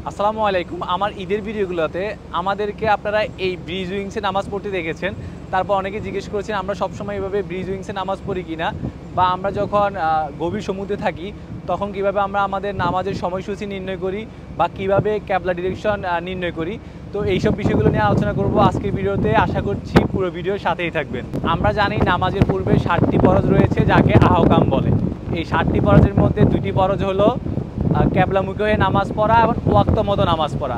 আসসালামু আলাইকুম। আমার ঈদের ভিডিওগুলোতে আমাদেরকে আপনারা এই ব্রিজ উইংসে নামাজ পড়তে দেখেছেন। তারপর অনেকে জিজ্ঞেস করেছেন আমরা সবসময় এভাবে ব্রিজ উইংসে নামাজ পড়ি কিনা, বা আমরা যখন গভীর সমুদ্রে থাকি তখন কিভাবে আমরা আমাদের নামাজের সময়সূচি নির্ণয় করি বা কিভাবে ক্যাবলা ডিরেকশন নির্ণয় করি। তো এইসব বিষয়গুলো নিয়ে আলোচনা করব আজকের ভিডিওতে। আশা করছি পুরো ভিডিওর সাথেই থাকবেন। আমরা জানি নামাজের পূর্বে 7টি ফরজ রয়েছে, যাকে আহকাম বলে। এই 7টি ফরজের মধ্যে 2টি ফরজ হলো ক্যাবলামুখী হয়ে নামাজ পড়া এবং ওয়াক্ত মতো নামাজ পড়া।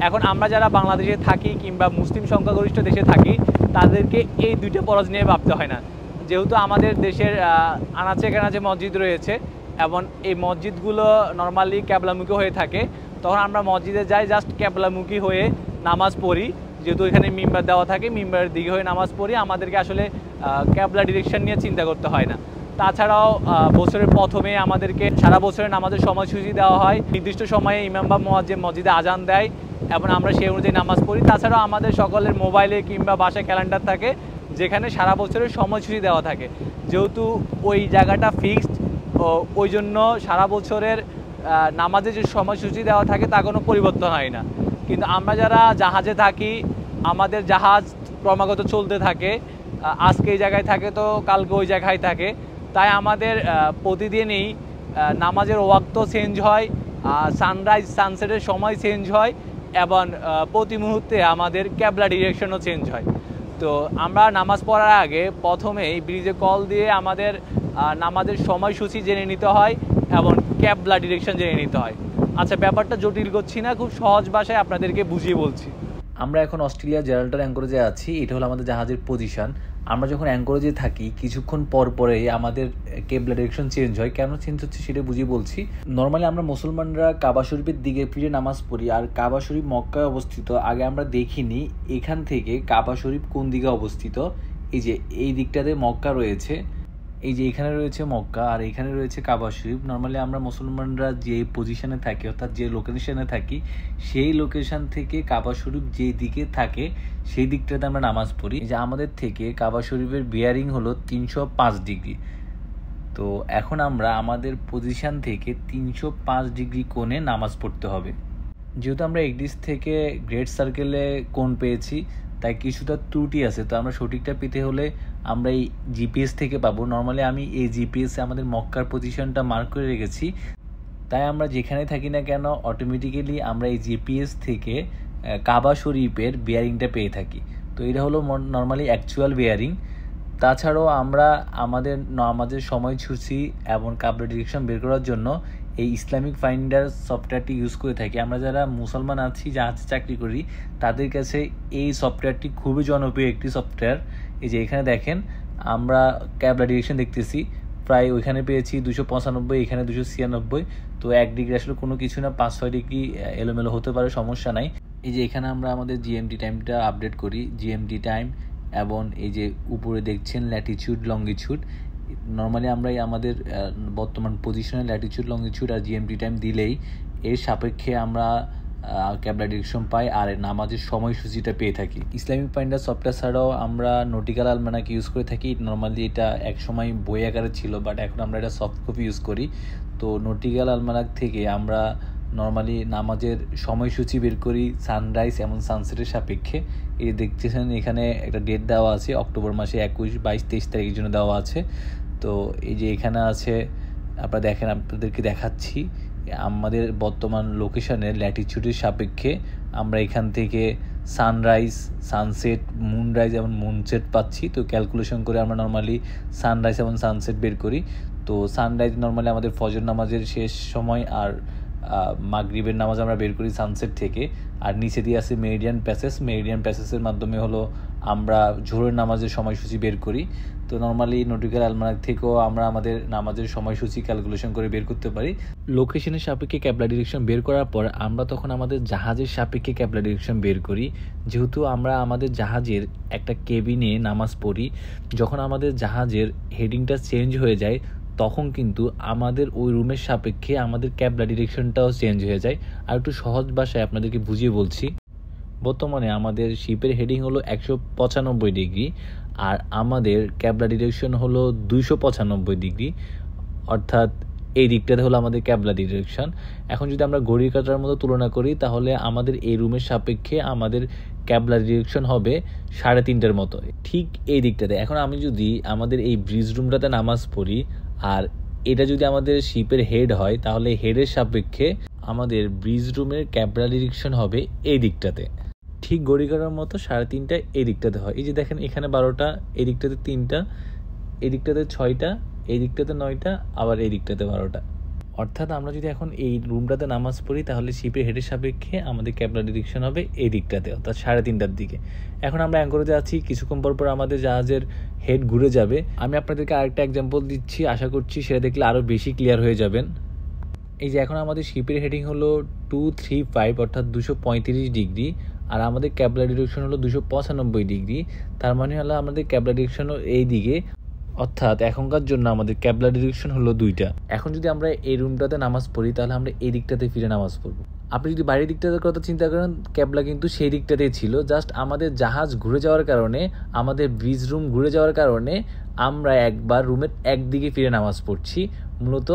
এখন আমরা যারা বাংলাদেশে থাকি কিংবা মুসলিম সংখ্যাগরিষ্ঠ দেশে থাকি, তাদেরকে এই 2টা ফরজ নিয়ে ভাবতে হয় না। যেহেতু আমাদের দেশের আনাচে কানাচে মসজিদ রয়েছে এবং এই মসজিদগুলো নর্মালি ক্যাবলামুখী হয়ে থাকে, তখন আমরা মসজিদে যাই জাস্ট ক্যাবলামুখী হয়ে নামাজ পড়ি। যেহেতু এখানে মিম্বার দেওয়া থাকে, মিম্বারের দিকে হয়ে নামাজ পড়ি। আমাদেরকে আসলে ক্যাবলা ডিরেকশন নিয়ে চিন্তা করতে হয় না। তাছাড়াও বছরের প্রথমে আমাদেরকে সারা বছরের নামাজের সময়সূচি দেওয়া হয়। নির্দিষ্ট সময়ে ইমাম বা মুয়াজ্জিন মসজিদে আজান দেয় এবং আমরা সেই অনুযায়ী নামাজ পড়ি। তাছাড়াও আমাদের সকলের মোবাইলে কিংবা বাসায় ক্যালেন্ডার থাকে, যেখানে সারা বছরের সময়সূচি দেওয়া থাকে। যেহেতু ওই জায়গাটা ফিক্সড, ওই জন্য সারা বছরের নামাজের যে সময়সূচি দেওয়া থাকে তা কোনো পরিবর্তন হয় না। কিন্তু আমরা যারা জাহাজে থাকি, আমাদের জাহাজ ক্রমাগত চলতে থাকে। আজকে এই জায়গায় থাকে তো কালকে ওই জায়গায় থাকে। তাই আমাদের প্রতিদিনই নামাজের ওয়াক্ত চেঞ্জ হয়, সানরাইজ সানসেটের সময় চেঞ্জ হয় এবং প্রতি মুহূর্তে আমাদের ক্যাবলা ডিরেকশনও চেঞ্জ হয়। তো আমরা নামাজ পড়ার আগে প্রথমেই ব্রিজে কল দিয়ে আমাদের নামাজের সময়সূচি জেনে নিতে হয় এবং ক্যাবলা ডিরেকশন জেনে নিতে হয়। আচ্ছা, ব্যাপারটা জটিল করছি না, খুব সহজ ভাষায় আপনাদেরকে বুঝিয়ে বলছি। আমরা এখন অস্ট্রেলিয়া জেরাল্টার অ্যাঙ্করেজে আছি। এটা হলো আমাদের জাহাজের পজিশন। আমরা যখন অ্যাঙ্করেজে থাকি কিছুক্ষণ পর পরেই আমাদের কেবলা ডিরেকশন চেঞ্জ হয়। কেন চেঞ্জ হচ্ছে সেটা বুঝিয়ে বলছি। নর্মালি আমরা মুসলমানরা কাবা শরীফের দিকে ফিরে নামাজ পড়ি, আর কাবা শরীফ মক্কায় অবস্থিত। আগে আমরা দেখিনি এখান থেকে কাবা শরীফ কোন দিকে অবস্থিত। এই যে এই দিকটাতে মক্কা রয়েছে, এই যে এখানে রয়েছে মক্কা আর এখানে রয়েছে কাবা শরীফ। নর্মালি আমরা মুসলমানরা যে পজিশনে থাকি, অর্থাৎ যে লোকেশনে থাকি, সেই লোকেশন থেকে কাবা শরীফ যে দিকে থাকে সেই দিকটাতে আমরা নামাজ পড়ি। যে আমাদের থেকে কাবা শরীফের বিয়ারিং হলো 305 ডিগ্রি। তো এখন আমরা আমাদের পজিশন থেকে 305 ডিগ্রি কোণে নামাজ পড়তে হবে। যেহেতু আমরা একদিস থেকে গ্রেট সার্কেলে কোণ পেয়েছি, তাই কিছুটা ত্রুটি আছে। তো আমরা সঠিকটা পেতে হলে আমরা এই জিপিএস থেকে পাবো। নর্মালি আমি এই জিপিএসে আমাদের মক্কার পজিশনটা মার্ক করে রেখেছি, তাই আমরা যেখানে থাকি না কেন অটোমেটিক্যালি আমরা এই জিপিএস থেকে কাবা শরীফের বিয়ারিংটা পেয়ে থাকি। তো এটা হলো নর্মালি অ্যাকচুয়াল বিয়ারিং। তাছাড়াও আমরা আমাদের সময়সূচি এবং কাবলা ডিরেকশন বের করার জন্য এই ইসলামিক ফাইন্ডার সফটওয়্যারটি ইউজ করে থাকি। আমরা যারা মুসলমান আছি, জাহাজে চাকরি করি, তাদের কাছে এই সফটওয়্যারটি খুবই জনপ্রিয় একটি সফটওয়্যার। এই যে এখানে দেখেন আমরা ক্যাবলা ডিরেকশন দেখতেছি, প্রায় ওইখানে পেয়েছি 295, এখানে 296। তো 1 ডিগ্রি আসলে কোনো কিছু না, 5-6 ডিগ্রি এলোমেলো হতে পারে, সমস্যা নাই। এই যে এখানে আমরা আমাদের জিএমটি টাইমটা আপডেট করি, জিএমটি টাইম, এবং এই যে উপরে দেখছেন ল্যাটিটিউড লঙ্গিটিউড। নর্মালি আমরা আমাদের বর্তমান পজিশনে ল্যাটিটিউড লঙ্গিটিউড আর জিএমটি টাইম দিলেই এর সাপেক্ষে আমরা ক্যাবলা ডিরেকশন পাই আর নামাজের সময়সূচিটা পেয়ে থাকি। ইসলামিক ফাইন্ডার সফটওয়্যার ছাড়াও আমরা নটিক্যাল আলমানাক ইউজ করে থাকি। নর্মালি এটা একসময় বই আকারে ছিল, বাট এখন আমরা এটা সফট কপি ইউজ করি। তো নটিক্যাল আলমানাক থেকে আমরা নর্মালি নামাজের সময়সূচি বের করি সানরাইজ এবং সানসেটের সাপেক্ষে। এই দেখতেছেন এখানে একটা ডেট দেওয়া আছে, অক্টোবর মাসে 21, 22, 23 তারিখের জন্য দেওয়া আছে। তো এই যে এখানে আছে, আপনারা দেখেন, আপনাদেরকে দেখাচ্ছি আমাদের বর্তমান লোকেশনের ল্যাটিটিউডের সাপেক্ষে আমরা এখান থেকে সানরাইজ, সানসেট, মুনরাইজ এবং মুনসেট পাচ্ছি। তো ক্যালকুলেশন করে আমরা নর্মালি সানরাইজ এবং সানসেট বের করি। তো সানরাইজ নর্মালি আমাদের ফজর নামাজের শেষ সময়, আর মাগরিবের নামাজ আমরা বের করি সানসেট থেকে। আর নিচে দিয়ে আছে মেরিডিয়ান প্যাসেজ। মেরিডিয়ান প্যাসেজের মাধ্যমে হলো আমরা জোহরের নামাজের সময়সূচি বের করি। তো নর্মালি নটিক্যাল আলমানাক থেকেও আমরা আমাদের নামাজের সময়সূচি ক্যালকুলেশন করে বের করতে পারি। লোকেশনের সাপেক্ষে ক্যাবলা ডিরেকশন বের করার পর আমরা তখন আমাদের জাহাজের সাপেক্ষে ক্যাবলা ডিরেকশন বের করি। যেহেতু আমরা আমাদের জাহাজের একটা কেবিনে নামাজ পড়ি, যখন আমাদের জাহাজের হেডিংটা চেঞ্জ হয়ে যায় তখন কিন্তু আমাদের ওই রুমের সাপেক্ষে আমাদের ক্যাবলা ডিরেকশনটাও চেঞ্জ হয়ে যায়। আর একটু সহজ ভাষায় আপনাদেরকে বুঝিয়ে বলছি। বর্তমানে আমাদের শিপের হেডিং হলো 195 ডিগ্রি, আর আমাদের ক্যাবলা ডিরেকশন হলো 295 ডিগ্রি। অর্থাৎ এই দিকটাতে হলো আমাদের ক্যাবলা ডিরেকশন। এখন যদি আমরা ঘড়ির কাঁটার মতো তুলনা করি তাহলে আমাদের এই রুমের সাপেক্ষে আমাদের ক্যাবলা ডিরেকশন হবে 3:30টার মতো, ঠিক এই দিকটাতে। এখন আমি যদি আমাদের এই ব্রিজ রুমটাতে নামাজ পড়ি আর এটা যদি আমাদের শিপের হেড হয় তাহলে হেডের সাপেক্ষে আমাদের ব্রিজ রুমের ক্যাবলা ডিরেকশন হবে এই দিকটাতে, ঠিক ঘড়ি কাঁটার মতো 3:30টা এই দিকটাতে হয়। এই যে দেখেন এখানে 12টা, এই দিকটাতে 3টা, এই দিকটাতে 6টা, এই দিকটাতে 9টা, আবার এই দিকটাতে 12টা। অর্থাৎ আমরা যদি এখন এই রুমটাতে নামাজ পড়ি তাহলে শিপের হেডের সাপেক্ষে আমাদের ক্যাবলা ডিরেকশন হবে এই দিকটাতে, অর্থাৎ 3:30টার দিকে। এখন আমরা অ্যাঙ্করেজে আছি, কিছুক্ষণ পর আমাদের জাহাজের হেড ঘুরে যাবে। আমি আপনাদেরকে আরেকটা এক্সাম্পল দিচ্ছি, আশা করছি সেটা দেখলে আরও বেশি ক্লিয়ার হয়ে যাবেন। এই যে এখন আমাদের শিপের হেডিং হলো 235 অর্থাৎ 235 ডিগ্রি, আর আমাদের ক্যাবলা ডিরেকশন হলো 295 ডিগ্রি। তার মানে হলো আমাদের ক্যাবলা ডিরেকশনও এই দিকে, অর্থাৎ এখনকার জন্য আমাদের ক্যাবলা ডিরেকশন হলো 2টা। এখন যদি আমরা এই রুমটাতে নামাজ পড়ি তাহলে আমরা এই দিকটাতে ফিরে নামাজ পড়বো। আপনি যদি বাইরের দিকটাতে কথা চিন্তা করেন, ক্যাবলা কিন্তু সেই দিকটাতেই ছিল, জাস্ট আমাদের জাহাজ ঘুরে যাওয়ার কারণে, আমাদের ব্রিজ রুম ঘুরে যাওয়ার কারণে আমরা একবার রুমের একদিকে ফিরে নামাজ পড়ছি। মূলত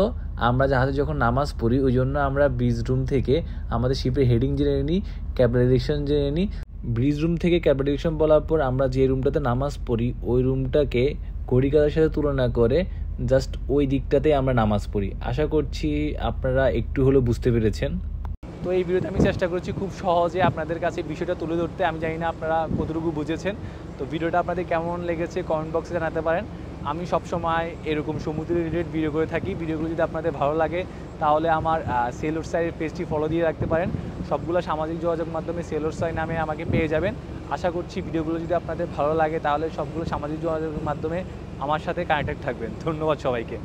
আমরা জাহাজে যখন নামাজ পড়ি ওই জন্য আমরা ব্রিজ রুম থেকে আমাদের শিপের হেডিং জেনে নিই, ক্যাবলা ডিরেকশন জেনে নিই। ব্রিজ রুম থেকে ক্যাবলা ডিরেকশন বলার পর আমরা যে রুমটাতে নামাজ পড়ি ওই রুমটাকে ঘড়ি কাঁটার সাথে তুলনা করে জাস্ট ওই দিকটাতে আমরা নামাজ পড়ি। আশা করছি আপনারা একটু হলেও বুঝতে পেরেছেন। তো এই ভিডিওতে আমি চেষ্টা করছি খুব সহজে আপনাদের কাছে বিষয়টা তুলে ধরতে। আমি জানি না আপনারা কতটুকু বুঝেছেন। তো ভিডিওটা আপনাদের কেমন লেগেছে কমেন্ট বক্সে জানাতে পারেন। আমি সবসময় এরকম সমুদ্র রিলেটেড ভিডিও করে থাকি। ভিডিওগুলো যদি আপনাদের ভালো লাগে তাহলে আমার সেলর সাইয়ের পেজটি ফলো দিয়ে রাখতে পারেন। সবগুলো সামাজিক যোগাযোগ মাধ্যমে সেলর সাই নামে আমাকে পেয়ে যাবেন। আশা করছি ভিডিওগুলো যদি আপনাদের ভালো লাগে তাহলে সবগুলো সামাজিক যোগাযোগের মাধ্যমে আমার সাথে কানেক্টেড থাকবেন। ধন্যবাদ সবাইকে।